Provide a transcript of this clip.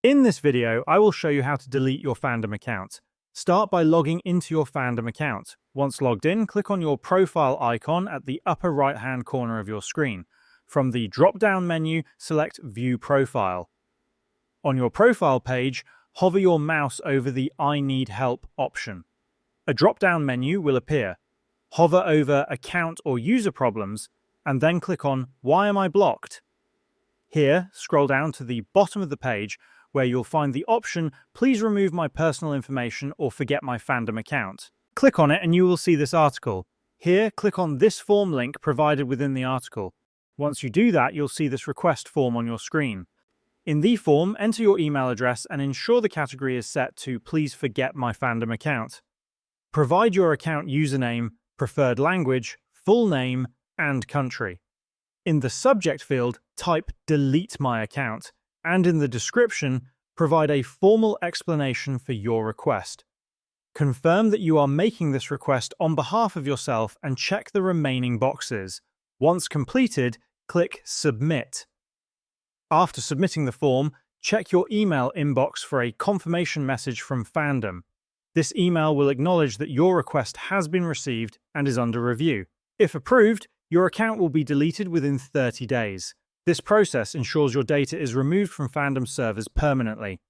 In this video, I will show you how to delete your Fandom account. Start by logging into your Fandom account. Once logged in, click on your profile icon at the upper right-hand corner of your screen. From the drop-down menu, select View Profile. On your profile page, hover your mouse over the I Need Help option. A drop-down menu will appear. Hover over Account or User Problems, and then click on Why Am I Blocked? Here, scroll down to the bottom of the page, where you'll find the option Please remove my personal information or forget my Fandom account. Click on it and you will see this article. Here, click on this form link provided within the article. Once you do that, you'll see this request form on your screen. In the form, enter your email address and ensure the category is set to Please forget my Fandom account. Provide your account username, preferred language, full name, and country. In the subject field, type Delete my account, and in the description, provide a formal explanation for your request. Confirm that you are making this request on behalf of yourself and check the remaining boxes. Once completed, click Submit. After submitting the form, check your email inbox for a confirmation message from Fandom. This email will acknowledge that your request has been received and is under review. If approved, your account will be deleted within 30 days. This process ensures your data is removed from Fandom servers permanently.